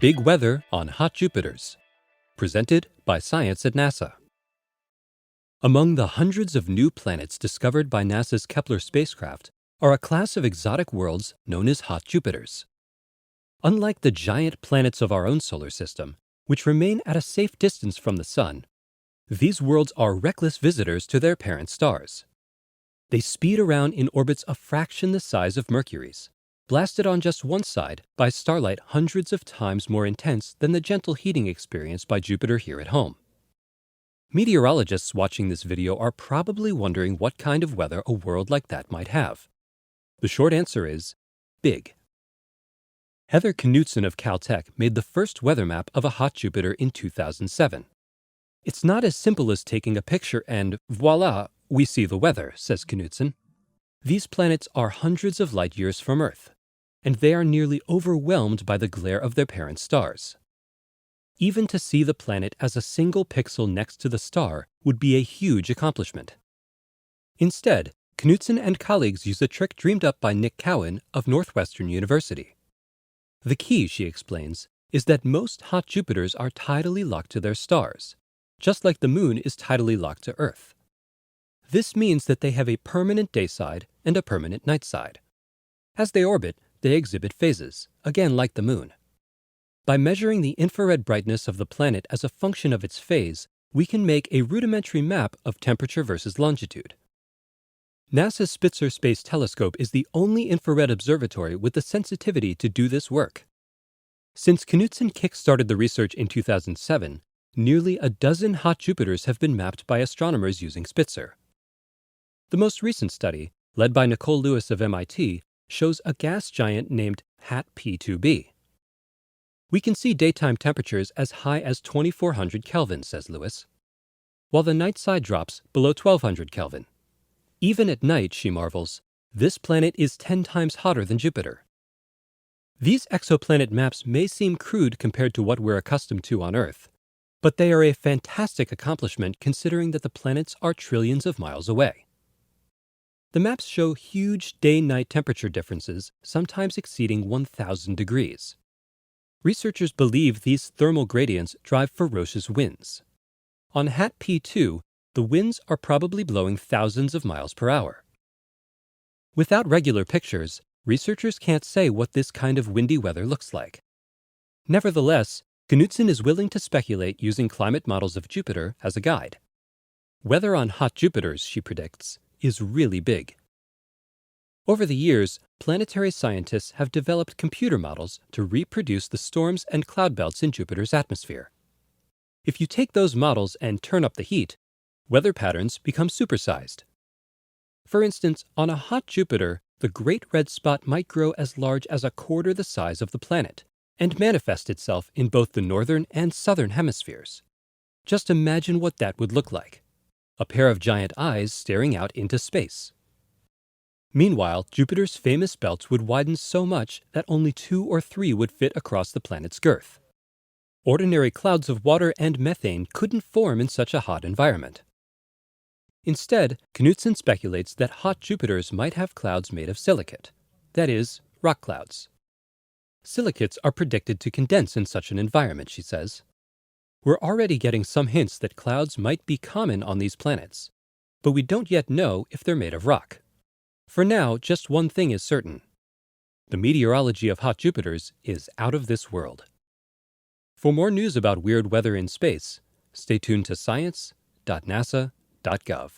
Big Weather on Hot Jupiters, presented by Science at NASA. Among the hundreds of new planets discovered by NASA's Kepler spacecraft are a class of exotic worlds known as hot Jupiters. Unlike the giant planets of our own solar system, which remain at a safe distance from the Sun, these worlds are reckless visitors to their parent stars. They speed around in orbits a fraction the size of Mercury's, blasted on just one side by starlight hundreds of times more intense than the gentle heating experienced by Jupiter here at home. Meteorologists watching this video are probably wondering what kind of weather a world like that might have. The short answer is big. Heather Knutson of Caltech made the first weather map of a hot Jupiter in 2007. It's not as simple as taking a picture and voila, we see the weather, says Knutson. These planets are hundreds of light years from Earth, and they are nearly overwhelmed by the glare of their parent stars. Even to see the planet as a single pixel next to the star would be a huge accomplishment. Instead, Knutson and colleagues use a trick dreamed up by Nick Cowan of Northwestern University. The key, she explains, is that most hot Jupiters are tidally locked to their stars, just like the Moon is tidally locked to Earth. This means that they have a permanent day side and a permanent night side. As they orbit, they exhibit phases, again like the Moon. By measuring the infrared brightness of the planet as a function of its phase, we can make a rudimentary map of temperature versus longitude. NASA's Spitzer Space Telescope is the only infrared observatory with the sensitivity to do this work. Since Knutson kick-started the research in 2007, nearly a dozen hot Jupiters have been mapped by astronomers using Spitzer. The most recent study, led by Nicole Lewis of MIT, shows a gas giant named HAT P2b. We can see daytime temperatures as high as 2400 Kelvin, says Lewis, while the night side drops below 1200 Kelvin. Even at night, she marvels, this planet is 10 times hotter than Jupiter. These exoplanet maps may seem crude compared to what we're accustomed to on Earth, but they are a fantastic accomplishment considering that the planets are trillions of miles away. The maps show huge day-night temperature differences, sometimes exceeding 1,000 degrees. Researchers believe these thermal gradients drive ferocious winds. On HAT P2, the winds are probably blowing thousands of miles per hour. Without regular pictures, researchers can't say what this kind of windy weather looks like. Nevertheless, Knutson is willing to speculate using climate models of Jupiter as a guide. Weather on hot Jupiters, she predicts, is really big. Over the years, planetary scientists have developed computer models to reproduce the storms and cloud belts in Jupiter's atmosphere. If you take those models and turn up the heat, weather patterns become supersized. For instance, on a hot Jupiter, the Great Red Spot might grow as large as a quarter the size of the planet and manifest itself in both the northern and southern hemispheres. Just imagine what that would look like. A pair of giant eyes staring out into space. Meanwhile, Jupiter's famous belts would widen so much that only 2 or 3 would fit across the planet's girth. Ordinary clouds of water and methane couldn't form in such a hot environment. Instead, Knutson speculates that hot Jupiters might have clouds made of silicate, that is, rock clouds. Silicates are predicted to condense in such an environment, she says. We're already getting some hints that clouds might be common on these planets, but we don't yet know if they're made of rock. For now, just one thing is certain. The meteorology of hot Jupiters is out of this world. For more news about weird weather in space, stay tuned to science.nasa.gov.